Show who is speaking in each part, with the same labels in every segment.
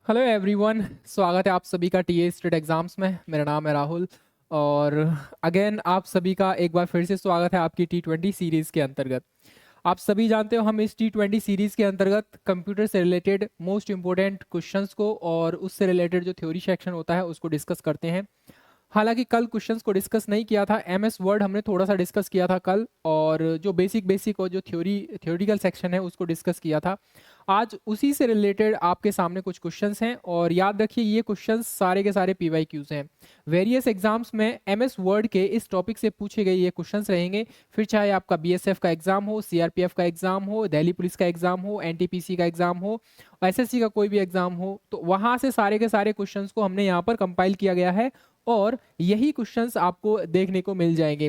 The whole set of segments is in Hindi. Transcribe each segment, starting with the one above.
Speaker 1: हेलो एवरीवन, स्वागत है आप सभी का टीए स्टेट एग्जाम्स में। मेरा नाम है राहुल और अगेन आप सभी का एक बार फिर से स्वागत है आपकी T20 सीरीज़ के अंतर्गत। आप सभी जानते हो हम इस T20 सीरीज़ के अंतर्गत कंप्यूटर से रिलेटेड मोस्ट इंपॉर्टेंट क्वेश्चंस को और उससे रिलेटेड जो थ्योरी सेक्शन होता है उसको डिस्कस करते हैं। हालांकि कल क्वेश्चंस को डिस्कस नहीं किया था, एमएस वर्ड हमने थोड़ा सा डिस्कस किया था कल, और जो बेसिक और जो थ्योरिटिकल सेक्शन है उसको डिस्कस किया था। आज उसी से रिलेटेड आपके सामने कुछ क्वेश्चंस हैं और याद रखिए ये क्वेश्चंस सारे के सारे पीवाईक्यूज हैं। वेरियस एग्जाम्स में एमएस वर्ड के इस टॉपिक से पूछे गए ये क्वेश्चंस रहेंगे, फिर चाहे आपका बीएसएफ का एग्जाम हो, सीआरपीएफ का एग्जाम हो, दिल्ली पुलिस का एग्जाम हो, एनटीपीसी का एग्जाम हो, एसएससी का कोई भी एग्जाम हो, तो वहां से सारे के सारे क्वेश्चंस को हमने यहाँ पर कंपाइल किया गया है और यही क्वेश्चंस आपको देखने को मिल जाएंगे।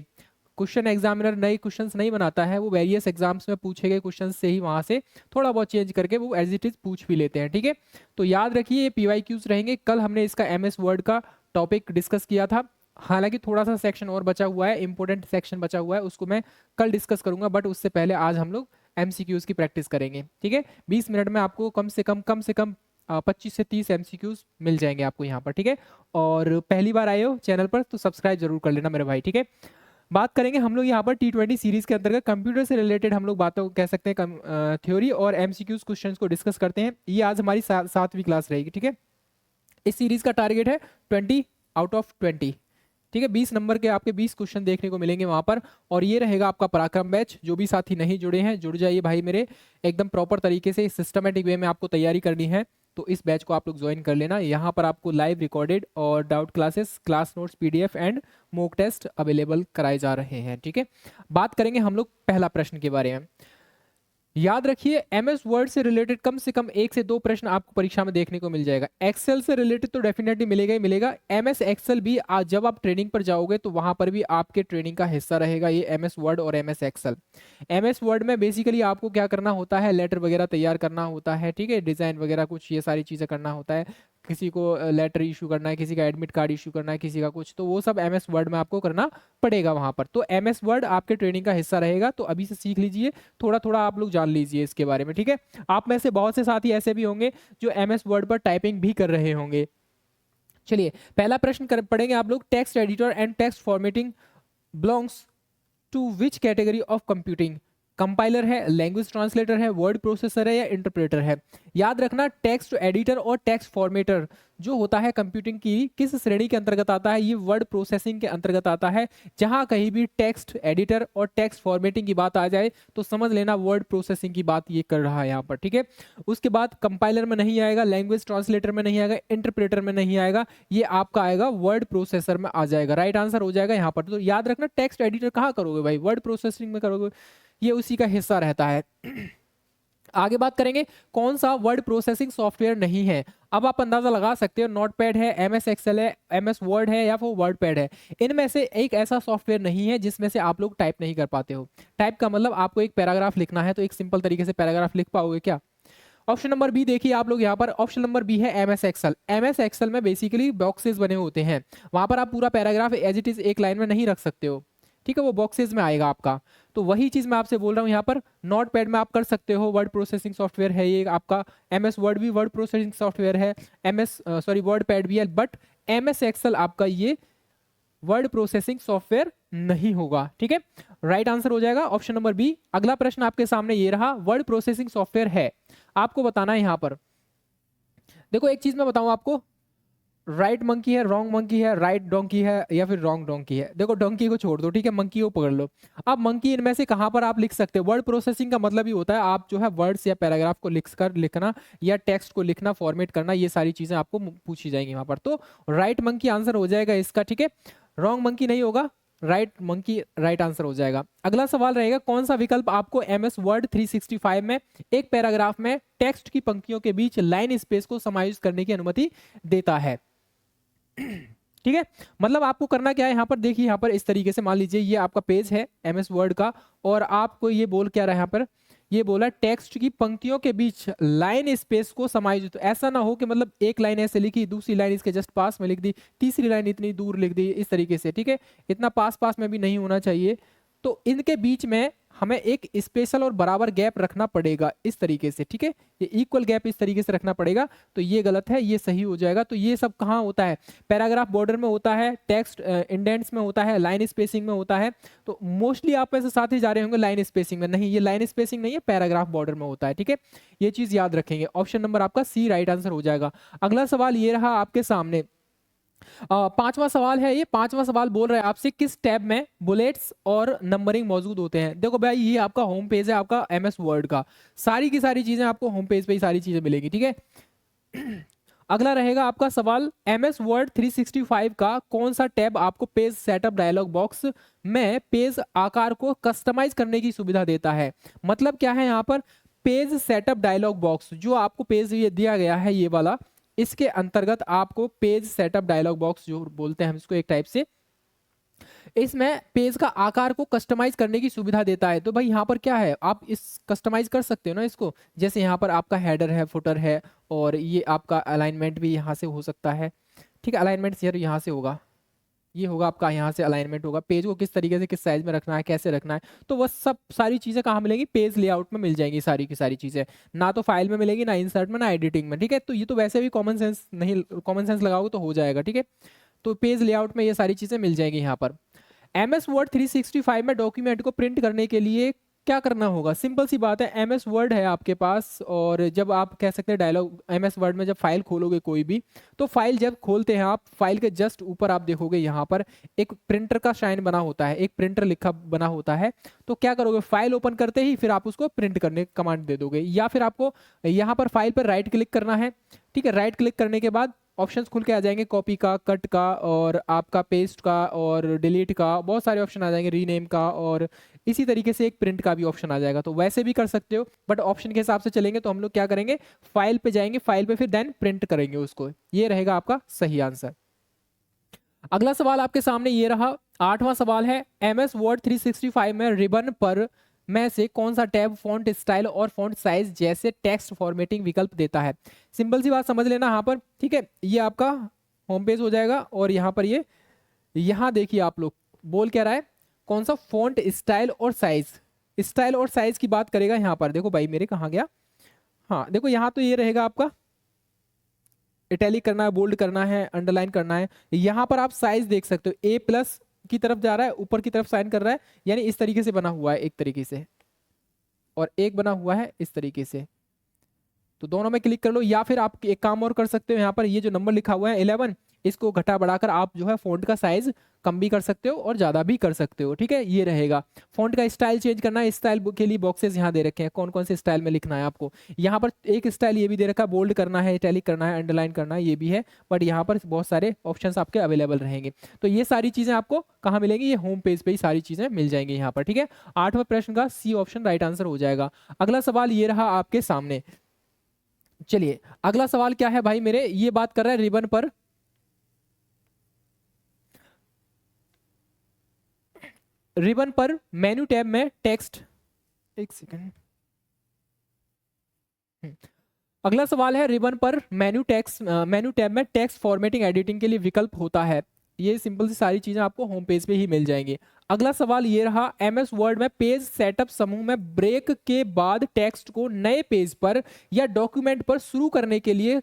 Speaker 1: क्वेश्चन एग्जामिनर नए क्वेश्चंस नहीं बनाता है, वो वेरियस एग्जाम्स में पूछे गए क्वेश्चंस से ही वहां से थोड़ा बहुत चेंज करके वो एज इट इज पूछ भी लेते हैं। ठीक है, तो याद रखिए ये पीवाईक्यूज रहेंगे। कल हमने इसका एमएस वर्ड का टॉपिक डिस्कस किया था, हालांकि थोड़ा सा सेक्शन और बचा हुआ है, इंपॉर्टेंट सेक्शन बचा हुआ है, उसको मैं कल डिस्कस करूंगा, बट उससे पहले आज हम लोग एमसीक्यूज की प्रैक्टिस करेंगे। ठीक है, 20 मिनट में आपको कम से कम 25 से 30 एमसीक्यूज मिल जाएंगे आपको यहाँ पर। ठीक है, और पहली बार आए हो चैनल पर तो सब्सक्राइब जरूर कर लेना मेरे भाई। ठीक है, बात करेंगे हम लोग यहाँ पर T20 सीरीज के अंतर्गत कंप्यूटर से रिलेटेड हम लोग बातों कह सकते हैं, थ्योरी और एमसीक्यूज क्वेश्चंस को डिस्कस करते हैं। ये आज हमारी 7वीं क्लास रहेगी। ठीक है, इस सीरीज का टारगेट है 20 आउट ऑफ 20। ठीक है, 20 नंबर के आपके 20 क्वेश्चन देखने को मिलेंगे वहां पर, और ये रहेगा आपका पराक्रम बैच। जो भी साथी नहीं जुड़े हैं जुड़ जाइए भाई मेरे, एकदम प्रॉपर तरीके से सिस्टमेटिक वे में आपको तैयारी करनी है तो इस बैच को आप लोग ज्वाइन कर लेना। यहाँ पर आपको लाइव रिकॉर्डेड और doubt classes, class notes, PDF and mock test available कराए जा रहे हैं। ठीक है, बात करेंगे हम लोग पहला प्रश्न के बारे में। याद रखिए एमएस वर्ड से कम 1 से 2 प्रश्न आपको परीक्षा में देखने को मिल जाएगा। एक्सेल से रिलेटेड तो डेफिनेटली मिलेगा ही मिलेगा। एमएस एक्सेल भी आज जब आप ट्रेनिंग पर जाओगे तो वहां पर भी आपके ट्रेनिंग का हिस्सा रहेगा ये एमएस वर्ड और एमएस एक्सेल। एमएस वर्ड में बेसिकली आपको क्या करना होता है, लेटर वगैरह तैयार करना होता है। ठीक है, डिजाइन वगैरह कुछ ये सारी चीजें करना होता है। किसी को लेटर इशू करना है, किसी का एडमिट कार्ड इशू करना है, किसी का कुछ, तो वो सब एमएस वर्ड में आपको करना पड़ेगा वहां पर। तो एमएस वर्ड आपके ट्रेनिंग का हिस्सा रहेगा, तो अभी से सीख लीजिए, थोड़ा थोड़ा आप लोग जान लीजिए इसके बारे में। ठीक है, आप में से बहुत से साथी ऐसे भी होंगे जो एमएस वर्ड पर टाइपिंग भी कर रहे होंगे। चलिए पहला प्रश्न पढ़ेंगे आप लोग। Text editor and text formatting belongs to which category of computing? Compiler है, लैंग्वेज ट्रांसलेटर है, वर्ड प्रोसेसर है या इंटरप्रेटर है? याद रखना टेक्स्ट एडिटर और टेक्स्ट फॉर्मेटर जो होता है कंप्यूटिंग की किस श्रेणी के अंतर्गत आता है? ये वर्ड प्रोसेसिंग के अंतर्गत आता है। जहां कहीं भी टेक्स्ट एडिटर और टेक्स्ट फॉर्मेटिंग की बात आ जाए तो समझ लेना वर्ड प्रोसेसिंग की बात ये कर रहा है यहाँ पर। ठीक है, उसके बाद कंपाइलर में नहीं आएगा, लैंग्वेज ट्रांसलेटर में नहीं आएगा, इंटरप्रेटर में नहीं आएगा, ये आपका आएगा वर्ड प्रोसेसर में आ जाएगा। राइट आंसर हो जाएगा यहाँ पर। तो याद रखना टेक्स्ट एडिटर कहाँ करोगे भाई? वर्ड प्रोसेसिंग में करोगे, ये उसी का हिस्सा रहता है। आगे बात करेंगे कौन सा वर्ड प्रोसेसिंग सॉफ्टवेयर नहीं है। अब आप अंदाजा लगा सकते हो, नोटपैड है, एमएस एक्सेल है, एमएस वर्ड है या फिर वर्ड पैड है। इनमें से एक ऐसा सॉफ्टवेयर नहीं है जिसमें से आप लोग टाइप नहीं कर पाते हो। टाइप का मतलब आपको एक पैराग्राफ लिखना है तो एक सिंपल तरीके से पैराग्राफ लिख पाओगे क्या? ऑप्शन नंबर बी देखिए आप लोग यहाँ पर, ऑप्शन नंबर बी है एमएस एक्सेल। एमएस एक्सेल में बेसिकली बॉक्सेस बने होते हैं, वहां पर आप पूरा पैराग्राफ एज इट इज एक लाइन में नहीं रख सकते हो। ठीक है, वो बॉक्सेस में आएगा आपका। तो वही चीज मैं आपसे बोल रहा हूँ यहाँ पर, नोट पैड में आप कर सकते हो, वर्ड प्रोसेसिंग सॉफ्टवेयर है ये आपका। एमएस वर्ड भी वर्ड प्रोसेसिंग सॉफ्टवेयर है, वर्ड पैड भी है, बट एमएस एक्सेल आपका ये वर्ड प्रोसेसिंग सॉफ्टवेयर नहीं होगा। ठीक है, राइट आंसर हो जाएगा ऑप्शन नंबर बी। अगला प्रश्न आपके सामने ये रहा, वर्ड प्रोसेसिंग सॉफ्टवेयर है, आपको बताना है यहाँ पर। देखो एक चीज मैं बताऊं आपको, राइट मंकी है, रॉन्ग मंकी है, राइट डोंकी है या फिर रॉन्ग डोंकी है। देखो डोंकी को छोड़ दो, ठीक है, मंकी को पकड़ लो। अब मंकी इनमें से कहां पर आप लिख सकते हो? वर्ड प्रोसेसिंग का मतलब ही होता है आप जो है वर्ड्स या पैराग्राफ को लिखना या टेक्स्ट को लिखना, फॉर्मेट करना, ये सारी चीजें आपको पूछी जाएंगी वहां पर। तो राइट मंकी आंसर हो जाएगा इसका। ठीक है, रॉन्ग मंकी नहीं होगा, राइट मंकी राइट आंसर हो जाएगा। अगला सवाल रहेगा, कौन सा विकल्प आपको एमएस वर्ड 365 में एक पैराग्राफ में टेक्स्ट की पंक्तियों के बीच लाइन स्पेस को समायोजित करने की अनुमति देता है? ठीक है, मतलब आपको करना क्या है यहाँ पर, देखिए यहाँ पर इस तरीके से मान लीजिए ये आपका पेज है एमएस वर्ड का, और आपको ये बोल क्या रहा है यहाँ पर, ये बोला टेक्स्ट की पंक्तियों के बीच लाइन स्पेस को समायोजित। तो ऐसा ना हो कि मतलब एक लाइन ऐसे लिखी, दूसरी लाइन इसके जस्ट पास में लिख दी, तीसरी लाइन इतनी दूर लिख दी, इस तरीके से। ठीक है, इतना पास पास में भी नहीं होना चाहिए, तो इनके बीच में हमें एक स्पेशल और बराबर गैप रखना पड़ेगा इस तरीके से, ठीक है, ये इक्वल गैप इस तरीके से रखना पड़ेगा। तो ये गलत है, ये सही हो जाएगा। तो ये सब कहाँ होता है, पैराग्राफ बॉर्डर में होता है, टेक्स्ट इंडेंट्स में होता है, लाइन स्पेसिंग में होता है। तो मोस्टली आप में से साथी जा रहे होंगे लाइन स्पेसिंग में, नहीं, ये लाइन स्पेसिंग नहीं है, पैराग्राफ बॉर्डर में होता है, ठीक है, ये चीज याद रखेंगे। ऑप्शन नंबर आपका सी राइट आंसर हो जाएगा। अगला सवाल ये रहा आपके सामने, पांचवा सवाल है। ये पांचवा सवाल बोल रहा है आपसे किस टैब में बुलेट्स और नंबरिंग मौजूद होते हैं। देखो भाई, ये आपका होम पेज है आपका एमएस वर्ड का, सारी की सारी चीजें आपको होम पेज पे ही सारी चीजें मिलेगी, ठीक है। अगला रहेगा आपका सवाल, एमएस वर्ड 365 का कौन सा टैब आपको पेज सेटअप डायलॉग बॉक्स में पेज आकार को कस्टमाइज करने की सुविधा देता है। मतलब क्या है यहाँ पर, पेज सेटअप डायलॉग बॉक्स जो आपको पेज ये दिया गया है ये वाला, इसके अंतर्गत आपको पेज सेटअप डायलॉग बॉक्स जो बोलते हैं हम इसको एक टाइप से, इसमें पेज का आकार को कस्टमाइज करने की सुविधा देता है। तो भाई यहाँ पर क्या है, आप इस कस्टमाइज कर सकते हो ना इसको, जैसे यहाँ पर आपका हेडर है, फुटर है, और ये आपका अलाइनमेंट भी यहाँ से हो सकता है, ठीक है, अलाइनमेंट यहाँ से होगा, ये होगा आपका यहाँ से अलाइनमेंट होगा, पेज को किस तरीके से किस साइज में रखना है, कैसे रखना है, तो वह सब सारी चीजें कहाँ मिलेंगी, पेज लेआउट में मिल जाएंगी सारी की सारी चीजें, ना तो फाइल में मिलेगी, ना इंसर्ट में, ना एडिटिंग में, ठीक है। तो ये तो वैसे भी कॉमन सेंस नहीं, कॉमन सेंस लगाओगे तो हो जाएगा, ठीक है। तो पेज लेआउट में ये सारी चीजें मिल जाएंगी यहाँ पर। एमएस वर्ड 365 में डॉक्यूमेंट को प्रिंट करने के लिए क्या करना होगा, सिंपल सी बात है, एमएस वर्ड है आपके पास, और जब आप कह सकते हैं डायलॉग एमएस वर्ड में जब फाइल खोलोगे कोई भी, तो फाइल जब खोलते हैं आप, फाइल के जस्ट ऊपर आप देखोगे यहाँ पर एक प्रिंटर का साइन बना होता है, एक प्रिंटर लिखा बना होता है। तो क्या करोगे, फाइल ओपन करते ही फिर आप उसको प्रिंट करने कमांड दे दोगे, या फिर आपको यहाँ पर फाइल पर राइट क्लिक करना है, ठीक है, राइट क्लिक करने के बाद ऑप्शंस खुल के आ जाएंगे, कॉपी का, कट का, और आपका पेस्ट का, और डिलीट का, बहुत सारे ऑप्शन आ जाएंगे, रीनेम का, और इसी तरीके से एक प्रिंट का भी ऑप्शन आ जाएगा। तो वैसे भी कर सकते हो, बट ऑप्शन के हिसाब से चलेंगे तो हम लोग क्या करेंगे, फाइल पे जाएंगे, फाइल पे फिर देन प्रिंट करेंगे उसको, ये रहेगा आपका सही आंसर। अगला सवाल आपके सामने ये रहा, आठवां सवाल है, एमएस वर्ड 365 में रिबन पर में से कौन सा टैब फॉन्ट स्टाइल और फॉन्ट साइज जैसे टेक्स्ट फॉर्मेटिंग विकल्प देता है। सिंपल सी बात समझ लेना यहाँ पर, ठीक है, ये आपका होम पेज हो जाएगा, और यहाँ पर ये, यहाँ देखिए आप लोग बोल क्या रहा है, कौन सा फॉन्ट स्टाइल और साइज, स्टाइल और साइज की बात करेगा यहाँ पर। देखो भाई मेरे कहाँ गया, हाँ देखो यहाँ तो ये रहेगा आपका, इटैलिक करना है, बोल्ड करना है, अंडरलाइन करना है। यहाँ पर आप साइज देख सकते हो, ए प्लस की तरफ जा रहा है, ऊपर की तरफ साइन कर रहा है, यानी इस तरीके से बना हुआ है एक तरीके से, और एक बना हुआ है इस तरीके से। तो दोनों में क्लिक कर लो, या फिर आप एक काम और कर सकते हो, यहाँ पर ये जो नंबर लिखा हुआ है 11, इसको घटा बढ़ाकर आप जो है फ़ॉन्ट का साइज कम भी कर सकते हो और ज़्यादा भी कर सकते हो, ठीक है। ये रहेगा, फ़ॉन्ट का स्टाइल चेंज करना है, स्टाइल के लिए बॉक्सेस यहाँ दे रखे हैं, कौन कौन से स्टाइल में लिखना है आपको। यहाँ पर एक स्टाइल ये भी दे रखा है, बोल्ड करना है, इटैलिक करना है, अंडरलाइन करना है, ये भी है, बट यहाँ पर बहुत सारे ऑप्शन आपके अवेलेबल रहेंगे। तो ये सारी चीज़ें आपको कहाँ मिलेंगी, ये होम पेज पे ही सारी चीज़ें मिल जाएंगी यहाँ पर, ठीक है। आठवें प्रश्न का सी ऑप्शन राइट आंसर हो जाएगा। अगला सवाल ये रहा आपके सामने, चलिए अगला सवाल क्या है भाई मेरे, ये बात कर रहा है रिबन पर, रिबन पर मेन्यू टैब में टेक्स्ट, एक सेकंड, अगला सवाल है, रिबन पर मेन्यू टैब में टेक्स्ट फॉर्मेटिंग एडिटिंग के लिए विकल्प होता है। ये सिंपल सी सारी चीजें आपको होम पेज पे ही मिल जाएंगी। अगला सवाल ये रहा, एमएस वर्ड में पेज सेटअप समूह में ब्रेक के बाद टेक्स्ट को नए पेज पर या डॉक्यूमेंट पर शुरू करने के लिए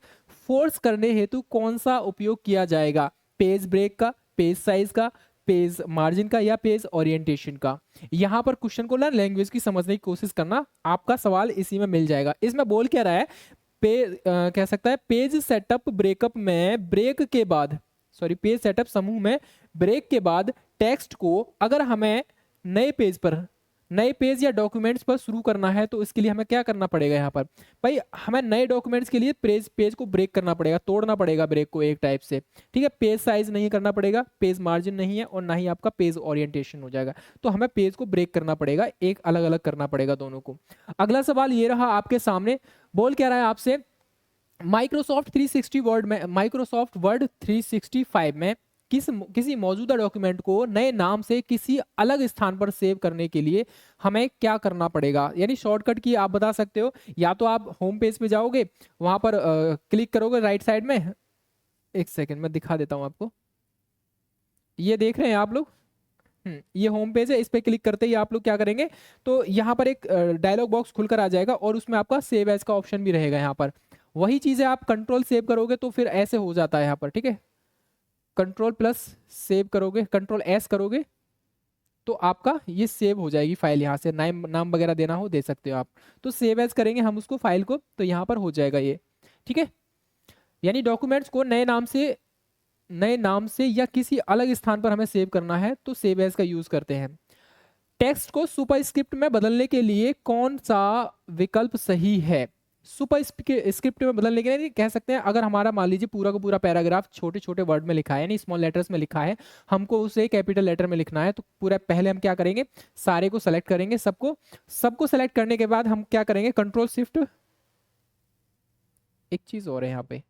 Speaker 1: फोर्स करने हेतु कौन सा उपयोग किया जाएगा, पेज ब्रेक का, पेज साइज का, पेज मार्जिन का, या पेज ओरिएंटेशन का। यहां पर क्वेश्चन को ना लैंग्वेज की समझने की कोशिश करना, आपका सवाल इसी में मिल जाएगा। इसमें बोल क्या रहा है, कह सकता है पेज सेटअप ब्रेकअप में ब्रेक के बाद, सॉरी पेज सेटअप समूह में ब्रेक के बाद टेक्स्ट को अगर हमें नए पेज पर, नए पेज या डॉक्यूमेंट्स पर शुरू करना है तो इसके लिए हमें क्या करना पड़ेगा, यहाँ पर भाई हमें नए डॉक्यूमेंट्स के लिए पेज को ब्रेक करना पड़ेगा, तोड़ना पड़ेगा ब्रेक को एक टाइप से, ठीक है। पेज साइज नहीं करना पड़ेगा, पेज मार्जिन नहीं है, और ना ही आपका पेज ओरिएंटेशन हो जाएगा। तो हमें पेज को ब्रेक करना पड़ेगा, एक अलग अलग करना पड़ेगा दोनों को। अगला सवाल ये रहा आपके सामने, बोल क्या रहा है आपसे, माइक्रोसॉफ्ट 360 वर्ड में, माइक्रोसॉफ्ट वर्ड 365 में किसी मौजूदा डॉक्यूमेंट को नए नाम से किसी अलग स्थान पर सेव करने के लिए हमें क्या करना पड़ेगा। यानी शॉर्टकट की आप बता सकते हो, या तो आप होम पेज पे जाओगे, वहां पर क्लिक करोगे राइट साइड में, एक सेकंड मैं दिखा देता हूं आपको, ये देख रहे हैं आप लोग, ये होम पेज है, इस पे क्लिक करते ही आप लोग क्या करेंगे, तो यहाँ पर एक डायलॉग बॉक्स खुलकर आ जाएगा और उसमें आपका सेव एज का ऑप्शन भी रहेगा। यहाँ पर वही चीजें आप कंट्रोल सेव करोगे तो फिर ऐसे हो जाता है यहाँ पर, ठीक है। कंट्रोल प्लस सेव करोगे, कंट्रोल एस करोगे तो आपका ये सेव हो जाएगी फाइल। यहाँ से नाम नाम वगैरह देना हो दे सकते हो आप। तो सेव एज करेंगे हम उसको फाइल को, तो यहाँ पर हो जाएगा ये, ठीक है। यानी डॉक्यूमेंट्स को नए नाम से या किसी अलग स्थान पर हमें सेव करना है तो सेव एज का यूज करते हैं। टेक्स्ट को सुपरस्क्रिप्ट में बदलने के लिए कौन सा विकल्प सही है? सुपरस्क्रिप्ट में बदलने के लिए कह सकते हैं, अगर हमारा मान लीजिए पूरा का पूरा पैराग्राफ छोटे छोटे वर्ड में लिखा है, यानी स्मॉल लेटर्स में लिखा है, हमको उसे कैपिटल लेटर में लिखना है, तो पूरा पहले हम क्या करेंगे, सारे को सेलेक्ट करेंगे, सबको सेलेक्ट करने के बाद हम क्या करेंगे, कंट्रोल शिफ्ट, एक चीज और है यहाँ पे,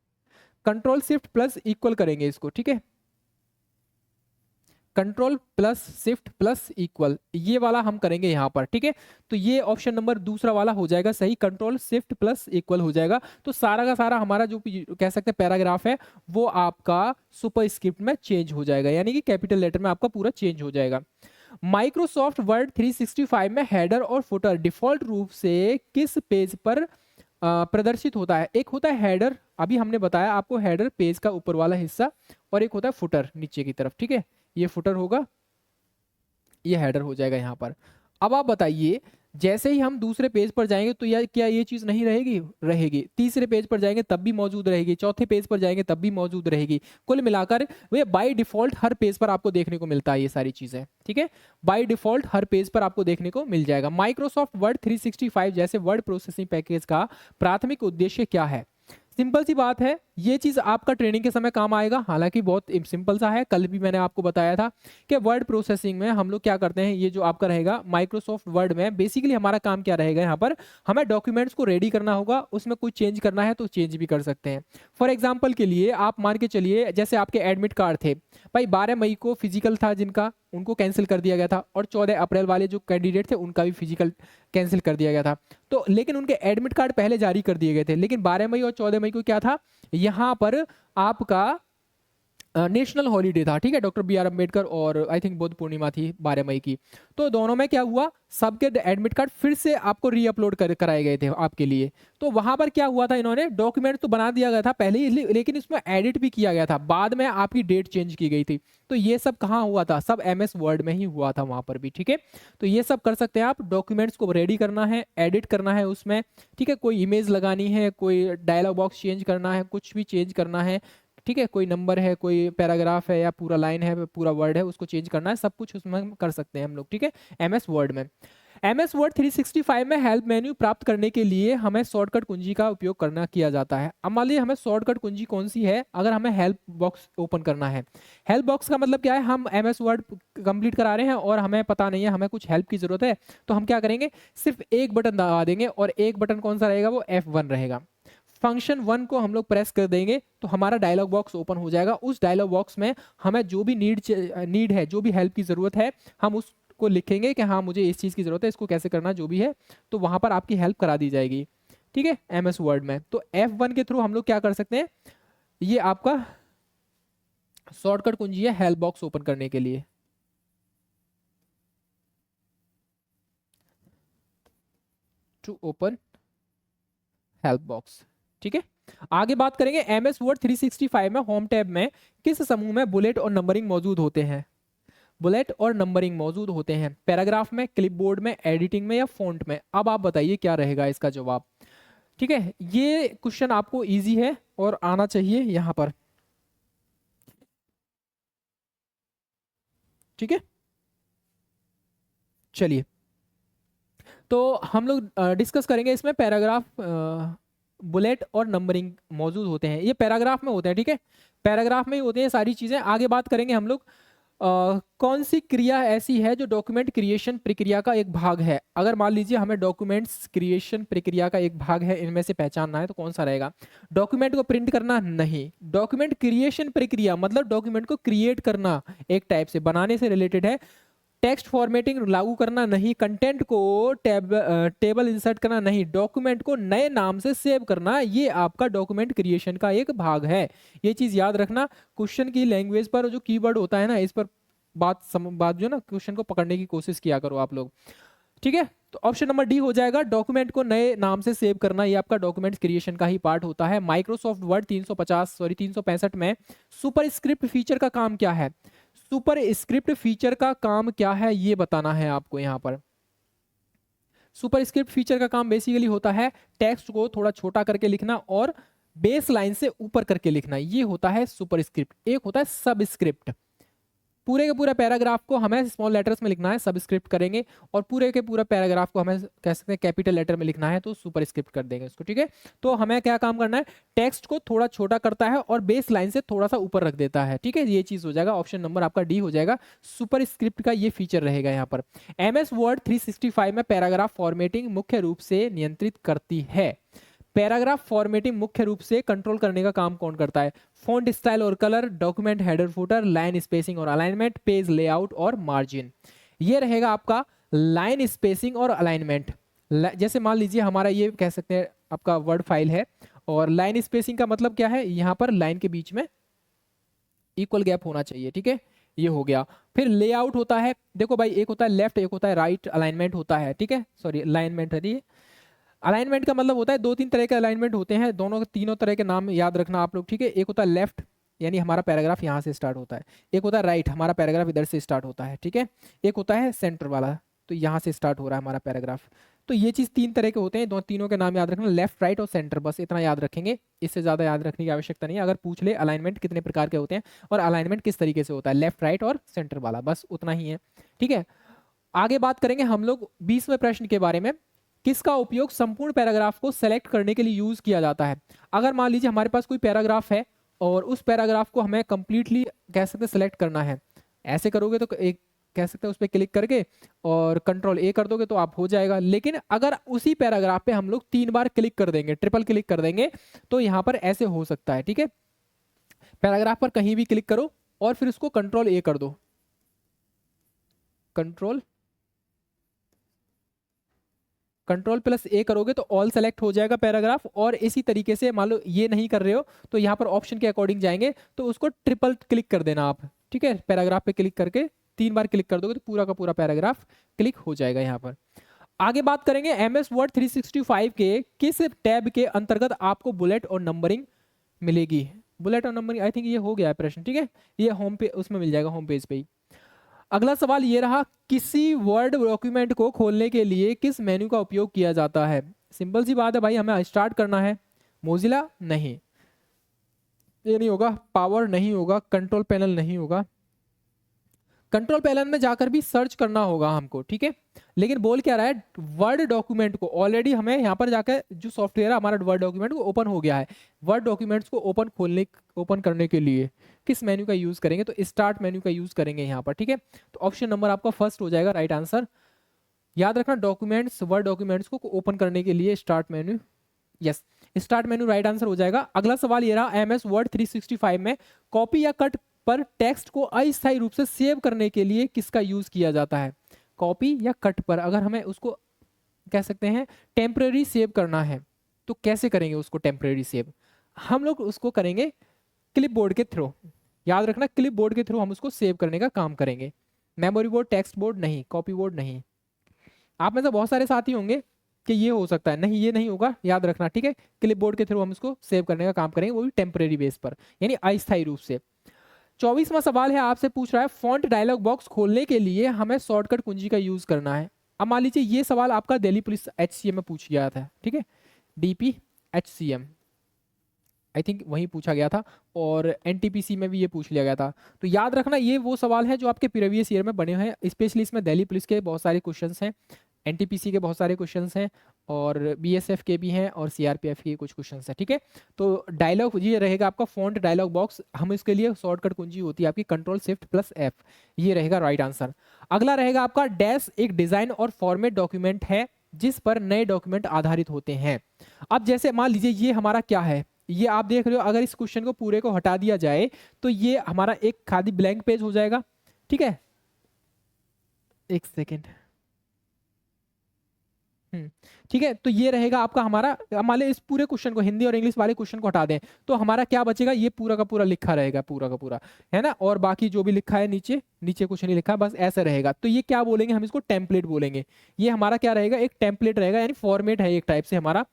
Speaker 1: कंट्रोल शिफ्ट प्लस इक्वल करेंगे इसको, ठीक है। Control plus shift plus equal, ये वाला हम करेंगे यहाँ पर, ठीक है। तो ये ऑप्शन नंबर दूसरा वाला हो जाएगा सही, कंट्रोल शिफ्ट प्लस इक्वल हो जाएगा। तो सारा का सारा हमारा जो कह सकते हैं पैराग्राफ है वो आपका सुपर स्क्रिप्ट में चेंज हो जाएगा, यानी कि कैपिटल लेटर में आपका पूरा चेंज हो जाएगा। माइक्रोसॉफ्ट वर्ड 365 में हेडर और फुटर डिफॉल्ट रूप से किस पेज पर प्रदर्शित होता है? एक होता है हेडर, अभी हमने बताया आपको, हेडर पेज का ऊपर वाला हिस्सा, और एक होता है फुटर नीचे की तरफ, ठीक है। ये फुटर होगा, ये हेडर हो जाएगा यहाँ पर। अब आप बताइए, जैसे ही हम दूसरे पेज पर जाएंगे तो क्या ये चीज नहीं रहेगी? रहेगी। तीसरे पेज पर जाएंगे तब भी मौजूद रहेगी, चौथे पेज पर जाएंगे तब भी मौजूद रहेगी। कुल मिलाकर way by default her page पर आपको देखने को मिलता है ये सारी चीजें, ठीक है। बाय डिफॉल्ट हर पेज पर आपको देखने को मिल जाएगा। माइक्रोसॉफ्ट वर्ड 365 जैसे वर्ड प्रोसेसिंग पैकेज का प्राथमिक उद्देश्य क्या है? सिंपल सी बात है, ये चीज आपका ट्रेनिंग के समय काम आएगा। हालांकि बहुत सिंपल सा है, कल भी मैंने आपको बताया था कि वर्ड प्रोसेसिंग में हम लोग क्या करते हैं, ये जो आपका रहेगा माइक्रोसॉफ्ट वर्ड में, बेसिकली हमारा काम क्या रहेगा, यहाँ पर हमें डॉक्यूमेंट्स को रेडी करना होगा, उसमें कुछ चेंज करना है तो चेंज भी कर सकते हैं। फॉर एग्जाम्पल के लिए आप मान के चलिए, जैसे आपके एडमिट कार्ड थे भाई, 12 मई को फिजिकल था जिनका, उनको कैंसिल कर दिया गया था, और 14 अप्रैल वाले जो कैंडिडेट थे उनका भी फिजिकल कैंसिल कर दिया गया था। तो लेकिन उनके एडमिट कार्ड पहले जारी कर दिए गए थे, लेकिन 12 मई और 14 मई को क्या था, यहाँ पर आपका नेशनल हॉलीडे था, ठीक है। डॉक्टर बी आर अम्बेडकर और आई थिंक बुद्ध पूर्णिमा थी 12 मई की। तो दोनों में क्या हुआ, सबके एडमिट कार्ड फिर से आपको री अपलोड कराए गए थे आपके लिए। तो वहां पर क्या हुआ था, इन्होंने डॉक्यूमेंट तो बना दिया गया था पहले ही, लेकिन इसमें एडिट भी किया गया था, बाद में आपकी डेट चेंज की गई थी। तो ये सब कहाँ हुआ था, सब MS वर्ड में ही हुआ था वहां पर भी, ठीक है। तो ये सब कर सकते हैं आप, डॉक्यूमेंट्स को रेडी करना है, एडिट करना है उसमें, ठीक है। कोई इमेज लगानी है, कोई डायलॉग बॉक्स चेंज करना है, कुछ भी चेंज करना है, ठीक है। कोई नंबर है, कोई पैराग्राफ है, या पूरा लाइन है, पूरा वर्ड है, उसको चेंज करना है, सब कुछ उसमें कर सकते हैं हम लोग, ठीक है। MS वर्ड में, MS वर्ड 365 में हेल्प मेन्यू प्राप्त करने के लिए हमें शॉर्टकट कुंजी का उपयोग करना किया जाता है। अब मान लीजिए हमें शॉर्टकट कुंजी कौन सी है, अगर हमें हेल्प बॉक्स ओपन करना है। हेल्प बॉक्स का मतलब क्या है, हम MS वर्ड कंप्लीट करा रहे हैं और हमें पता नहीं है, हमें कुछ हेल्प की जरूरत है, तो हम क्या करेंगे, सिर्फ एक बटन दबा देंगे, और एक बटन कौन सा रहेगा, वो F1 रहेगा। फंक्शन 1 को हम लोग प्रेस कर देंगे तो हमारा डायलॉग बॉक्स ओपन हो जाएगा। उस डायलॉग बॉक्स में हमें जो भी नीड है, जो भी हेल्प की जरूरत है, हम उसको लिखेंगे कि हाँ मुझे इस चीज़ की जरूरत है, इसको कैसे करना, जो भी है, तो वहां पर आपकी हेल्प करा दी जाएगी, ठीक है, MS वर्ड में। तो F1 के थ्रू हम लोग क्या कर सकते हैं, ये आपका शॉर्टकट कुंजी है हेल्प बॉक्स ओपन करने के लिए। टू ओपन हेल्प बॉक्स, ठीक है। आगे बात करेंगे, MS वर्ड 365 में होम टैब में किस समूह में बुलेट और नंबरिंग मौजूद होते हैं? बुलेट और नंबरिंग मौजूद होते हैं पैराग्राफ में, क्लिपबोर्ड में, एडिटिंग में, या फॉन्ट में। अब आप बताइए क्या रहेगा इसका जवाब, ठीक है। ये क्वेश्चन आपको इजी है और आना चाहिए यहां पर, ठीक है। चलिए, तो हम लोग डिस्कस करेंगे इसमें पैराग्राफ, बुलेट और नंबरिंग मौजूद होते हैं, ये पैराग्राफ में होते हैं, ठीक है। पैराग्राफ में ही होते हैं सारी चीजें। आगे बात करेंगे हम लोग, कौन सी क्रिया ऐसी है जो डॉक्यूमेंट क्रिएशन प्रक्रिया का एक भाग है? अगर मान लीजिए हमें डॉक्यूमेंट्स क्रिएशन प्रक्रिया का एक भाग है, इनमें से पहचानना है, तो कौन सा रहेगा? डॉक्यूमेंट को प्रिंट करना नहीं। डॉक्यूमेंट क्रिएशन प्रक्रिया मतलब डॉक्यूमेंट को क्रिएट करना, एक टाइप से बनाने से रिलेटेड है। टेक्स्ट फॉर्मेटिंग लागू करना नहीं। कंटेंट को टेबल इंसर्ट करना नहीं। डॉक्यूमेंट को नए नाम से सेव करना, ये आपका डॉक्यूमेंट क्रिएशन का एक भाग है। ये चीज याद रखना। क्वेश्चन की लैंग्वेज पर जो कीवर्ड होता है ना, इस पर बात जो ना क्वेश्चन को पकड़ने की कोशिश किया करो आप लोग, ठीक है। तो ऑप्शन नंबर डी हो जाएगा, डॉक्यूमेंट को नए नाम से सेव करना, ये आपका डॉक्यूमेंट क्रिएशन का ही पार्ट होता है। माइक्रोसॉफ्ट वर्ड 365 में सुपर स्क्रिप्ट फीचर का काम क्या है? सुपर स्क्रिप्ट फीचर का काम क्या है ये बताना है आपको यहाँ पर। सुपर स्क्रिप्ट फीचर का काम बेसिकली होता है टेक्स्ट को थोड़ा छोटा करके लिखना और बेस लाइन से ऊपर करके लिखना, ये होता है सुपर स्क्रिप्ट। एक होता है सब स्क्रिप्ट, पूरे के पूरे पैराग्राफ को हमें स्मॉल लेटर्स में लिखना है, सब स्क्रिप्ट करेंगे, और पूरे के पूरे पैराग्राफ को हमें कह सकते हैं कैपिटल लेटर में लिखना है, तो सुपर स्क्रिप्ट कर देंगे उसको, ठीक है। तो हमें क्या काम करना है, टेक्स्ट को थोड़ा छोटा करता है और बेस लाइन से थोड़ा सा ऊपर रख देता है, ठीक है। ये चीज हो जाएगा, ऑप्शन नंबर आपका डी हो जाएगा, सुपर स्क्रिप्ट का ये फीचर रहेगा यहाँ पर। MS वर्ड 365 में पैराग्राफ फॉर्मेटिंग मुख्य रूप से नियंत्रित करती है। पैराग्राफ फॉर्मेटिंग मुख्य रूप से कंट्रोल करने का काम कौन करता है? फॉन्ट स्टाइल और colour, document header footer, line spacing और अलाइनमेंट, पेज लेआउट और मार्जिन। ये रहेगा आपका लाइन स्पेसिंग और अलाइनमेंट। जैसे मान लीजिए हमारा ये कह सकते हैं आपका वर्ड फाइल है, और लाइन स्पेसिंग का मतलब क्या है, यहाँ पर लाइन के बीच में इक्वल गैप होना चाहिए, ठीक है, ये हो गया। फिर लेआउट होता है, देखो भाई एक होता है लेफ्ट, एक होता है राइट, अलाइनमेंट होता है, ठीक है, सॉरी अलाइनमेंट है ये। अलाइनमेंट का मतलब होता है दो तीन तरह के अलाइनमेंट होते हैं, दोनों तीनों तरह के नाम याद रखना आप लोग, ठीक है। एक होता है लेफ्ट, यानी हमारा पैराग्राफ यहाँ से स्टार्ट होता है। एक होता है राइट, हमारा पैराग्राफ इधर से स्टार्ट होता है, ठीक है। एक होता है सेंटर वाला, तो यहाँ से स्टार्ट हो रहा है हमारा पैराग्राफ। तो ये चीज़ तीन तरह के होते हैं, तीनों के नाम याद रखना, लेफ्ट राइट और सेंटर, बस इतना याद रखेंगे, इससे ज़्यादा याद रखने की आवश्यकता नहीं है। अगर पूछ ले अलाइनमेंट कितने प्रकार के होते हैं और अलाइनमेंट किस तरीके से होता है, लेफ्ट राइट और सेंटर वाला, बस उतना ही है, ठीक है। आगे बात करेंगे हम लोग 20वें प्रश्न के बारे में। किसका उपयोग संपूर्ण पैराग्राफ को सेलेक्ट करने के लिए यूज किया जाता है? अगर मान लीजिए हमारे पास कोई पैराग्राफ है और उस पैराग्राफ को हमें कंप्लीटली कह सकते हैं सेलेक्ट करना है, ऐसे करोगे तो एक कह सकते हैं उस पर क्लिक करके और कंट्रोल ए कर दोगे तो आप हो जाएगा। लेकिन अगर उसी पैराग्राफ पे हम लोग 3 बार क्लिक कर देंगे, ट्रिपल क्लिक कर देंगे, तो यहाँ पर ऐसे हो सकता है, ठीक है। पैराग्राफ पर कहीं भी क्लिक करो और फिर उसको कंट्रोल ए कर दो, कंट्रोल प्लस ए करोगे तो ऑल सेलेक्ट हो जाएगा पैराग्राफ। और इसी तरीके से मान लो ये नहीं कर रहे हो तो यहाँ पर ऑप्शन के अकॉर्डिंग जाएंगे, तो उसको ट्रिपल क्लिक कर देना आप, ठीक है। पैराग्राफ पे क्लिक करके 3 बार क्लिक कर दोगे तो पूरा का पूरा पैराग्राफ क्लिक हो जाएगा यहाँ पर। आगे बात करेंगे MS वर्ड 365 के किस टैब के अंतर्गत आपको बुलेट और नंबरिंग मिलेगी? बुलेट और नंबरिंग आई थिंक ये हो गया है प्रश्न, ठीक है, ये होम पे उसमें मिल जाएगा, होम पेज पे ही। अगला सवाल ये रहा, किसी वर्ड डॉक्यूमेंट को खोलने के लिए किस मेन्यू का उपयोग किया जाता है? सिंपल सी बात है भाई, हमें स्टार्ट करना है, मोजिला नहीं, ये नहीं होगा, पावर नहीं होगा, कंट्रोल पैनल नहीं होगा, कंट्रोल पैनल में जाकर भी सर्च करना होगा हमको, ठीक है। लेकिन बोल क्या रहा है, वर्ड डॉक्यूमेंट को ऑलरेडी हमें यहाँ पर जाकर जो सॉफ्टवेयर है हमारा वर्ड डॉक्यूमेंट को ओपन हो गया है, वर्ड डॉक्यूमेंट्स को ओपन करने के लिए किस मेन्यू का यूज करेंगे? तो स्टार्ट मेन्यू का यूज करेंगे यहाँ पर, ठीक है। तो ऑप्शन नंबर आपका फर्स्ट हो जाएगा राइट आंसर। याद रखना डॉक्यूमेंट्स, वर्ड डॉक्यूमेंट्स को ओपन करने के लिए start menu, yes, start menu right answer हो जाएगा। अगला सवाल ये रहा, MS वर्ड 365 में कॉपी या कट पर टेक्स्ट को अस्थायी रूप से सेव करने के लिए किसका यूज किया जाता है? कॉपी या कट पर अगर हमें उसको कह सकते हैं टेम्परेरी सेव करना है, तो कैसे करेंगे उसको टेम्परेरी सेव? हम लोग उसको करेंगे क्लिपबोर्ड के थ्रू। याद रखना क्लिपबोर्ड के थ्रू हम उसको सेव करने का काम करेंगे, मेमोरी बोर्ड, टेक्स्ट बोर्ड नहीं, कॉपी बोर्ड नहीं। आप में से बहुत सारे साथी होंगे कि ये हो सकता है, नहीं ये नहीं होगा, याद रखना, ठीक है। क्लिपबोर्ड के थ्रू हम इसको सेव करने का काम करेंगे, वो भी टेम्परेरी बेस पर, यानी अस्थायी रूप से। 24वां सवाल है, आपसे पूछ रहा है फॉन्ट डायलॉग बॉक्स खोलने के लिए हमें शॉर्टकट कुंजी का यूज करना है। अब मान लीजिए ये सवाल आपका दिल्ली पुलिस HCM में पूछ गया था, ठीक है, DP HCM आई थिंक वहीं पूछा गया था, और NTPC में भी ये पूछ लिया गया था। तो याद रखना ये वो सवाल है जो आपके प्रीवियस ईयर में बने हैं, स्पेशली इसमें दिल्ली पुलिस के बहुत सारे क्वेश्चंस हैं, NTPC के बहुत सारे क्वेश्चंस हैं, और BSF के भी हैं, और CRPF के कुछ क्वेश्चंस हैं, ठीक है। तो डायलॉग ये रहेगा आपका फॉन्ट डायलॉग बॉक्स, हम इसके लिए शॉर्टकट कुंजी होती है आपकी Ctrl+Shift+F, ये रहेगा राइट आंसर। अगला रहेगा आपका डैश एक डिजाइन और फॉर्मेट डॉक्यूमेंट है जिस पर नए डॉक्यूमेंट आधारित होते हैं। अब जैसे मान लीजिए ये हमारा क्या है, ये आप देख रहे हो, अगर इस क्वेश्चन को पूरे को हटा दिया जाए तो ये हमारा एक खाली ब्लैंक पेज हो जाएगा, ठीक है। एक सेकेंड, ठीक है, तो ये रहेगा आपका हमारा, मान लो इस पूरे क्वेश्चन को, हिंदी और इंग्लिश वाले क्वेश्चन को हटा दें, तो हमारा क्या बचेगा, ये पूरा का पूरा लिखा रहेगा, पूरा का पूरा, है ना। और बाकी जो भी लिखा है नीचे, नीचे कुछ नहीं लिखा, बस ऐसा रहेगा। तो ये क्या बोलेंगे हम, इसको टेम्पलेट बोलेंगे। ये हमारा क्या रहेगा, एक टेम्पलेट रहेगा, यानी फॉर्मेट है एक टाइप से हमारा,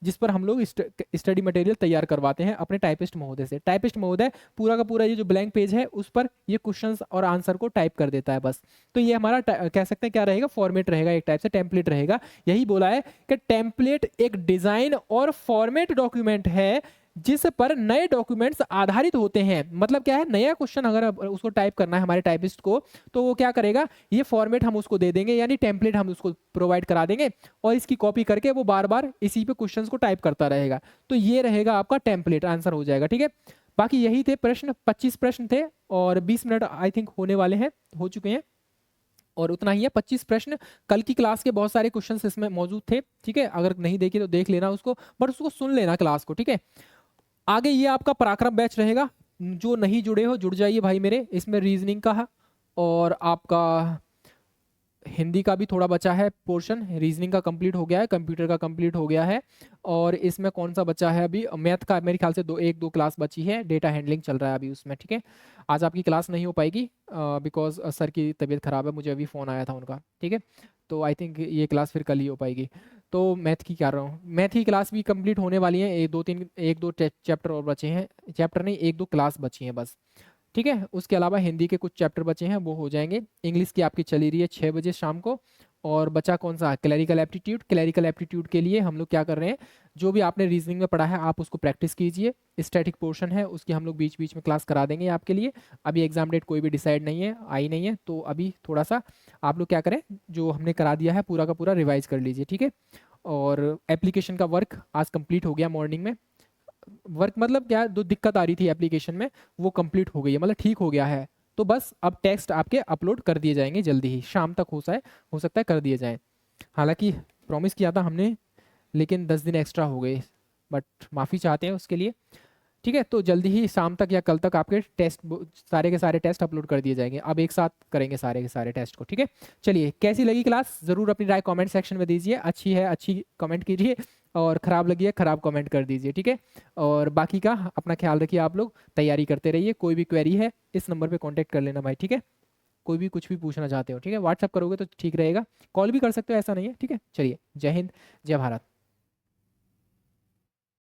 Speaker 1: जिस पर हम लोग स्टडी मटेरियल तैयार करवाते हैं अपने टाइपिस्ट महोदय से। टाइपिस्ट महोदय पूरा का पूरा ये जो ब्लैंक पेज है उस पर ये क्वेश्चंस और आंसर को टाइप कर देता है बस। तो ये हमारा कह सकते हैं क्या रहेगा, फॉर्मेट रहेगा, एक टाइप से टेम्पलेट रहेगा। यही बोला है कि टेम्पलेट एक डिजाइन और फॉर्मेट डॉक्यूमेंट है जिस पर नए डॉक्यूमेंट्स आधारित होते हैं। मतलब क्या है, नया क्वेश्चन अगर उसको टाइप करना है हमारे टाइपिस्ट को, तो वो क्या करेगा, ये फॉर्मेट हम उसको दे देंगे, यानी टेम्पलेट हम उसको प्रोवाइड करा देंगे, और इसकी कॉपी करके वो बार बार इसी पे क्वेश्चंस को टाइप करता रहेगा। तो ये रहेगा आपका टेम्पलेट, आंसर हो जाएगा। ठीक है, बाकी यही थे प्रश्न, 25 प्रश्न थे, और 20 मिनट आई थिंक होने वाले हैं, हो चुके हैं, और उतना ही है। 25 प्रश्न, कल की क्लास के बहुत सारे क्वेश्चंस इसमें मौजूद थे। ठीक है, अगर नहीं देखे तो देख लेना उसको, बट उसको सुन लेना क्लास को। ठीक है, आगे ये आपका पराक्रम बैच रहेगा, जो नहीं जुड़े हो जुड़ जाइए भाई मेरे। इसमें रीजनिंग का है, और आपका हिंदी का भी थोड़ा बचा है पोर्शन, रीजनिंग का कंप्लीट हो गया है, कंप्यूटर का कंप्लीट हो गया है, और इसमें कौन सा बचा है अभी, मैथ का मेरे ख्याल से एक दो क्लास बची है, डेटा हैंडलिंग चल रहा है अभी उसमें। ठीक है, आज आपकी क्लास नहीं हो पाएगी बिकॉज सर की तबीयत खराब है, मुझे अभी फ़ोन आया था उनका। ठीक है, तो आई थिंक ये क्लास फिर कल ही हो पाएगी। तो मैथ की क्या रहा हूँ, मैथ की क्लास भी कंप्लीट होने वाली है, एक दो चैप्टर और बचे हैं, चैप्टर नहीं, एक दो क्लास बची हैं बस। ठीक है, उसके अलावा हिंदी के कुछ चैप्टर बचे हैं, वो हो जाएंगे। इंग्लिश की आपकी चली रही है 6 बजे शाम को। और बचा कौन सा, क्लैरिकल एप्टीट्यूड। क्लैरिकल एप्टीट्यूड के लिए हम लोग क्या कर रहे हैं, जो भी आपने रीजनिंग में पढ़ा है आप उसको प्रैक्टिस कीजिए। स्टैटिक पोर्शन है उसकी हम लोग बीच बीच में क्लास करा देंगे आपके लिए। अभी एग्जाम डेट कोई भी डिसाइड नहीं है, आई नहीं है, तो अभी थोड़ा सा आप लोग क्या करें, जो हमने करा दिया है पूरा का पूरा रिवाइज कर लीजिए। ठीक है, और एप्लीकेशन का वर्क आज कंप्लीट हो गया मॉर्निंग में। वर्क मतलब क्या, जो दिक्कत आ रही थी एप्लीकेशन में वो कंप्लीट हो गई है, मतलब ठीक हो गया है। तो बस अब टेक्स्ट आपके अपलोड कर दिए जाएंगे जल्दी ही, शाम तक हो सकता है कर दिए जाएं। हालांकि प्रॉमिस किया था हमने, लेकिन 10 दिन एक्स्ट्रा हो गए, बट माफ़ी चाहते हैं उसके लिए। ठीक है, तो जल्दी ही शाम तक या कल तक आपके टेस्ट, सारे के सारे टेस्ट अपलोड कर दिए जाएंगे। अब एक साथ करेंगे सारे के सारे टेस्ट को। ठीक है, चलिए, कैसी लगी क्लास ज़रूर अपनी राय कमेंट सेक्शन में दीजिए। अच्छी है अच्छी कमेंट कीजिए, और ख़राब लगी है ख़राब कमेंट कर दीजिए। ठीक है, और बाकी का अपना ख्याल रखिए, आप लोग तैयारी करते रहिए। कोई भी क्वेरी है इस नंबर पर कॉन्टैक्ट कर लेना भाई। ठीक है, कोई भी कुछ भी पूछना चाहते हो, ठीक है, व्हाट्सअप करोगे तो ठीक रहेगा, कॉल भी कर सकते हो, ऐसा नहीं है। ठीक है, चलिए, जय हिंद, जय भारत।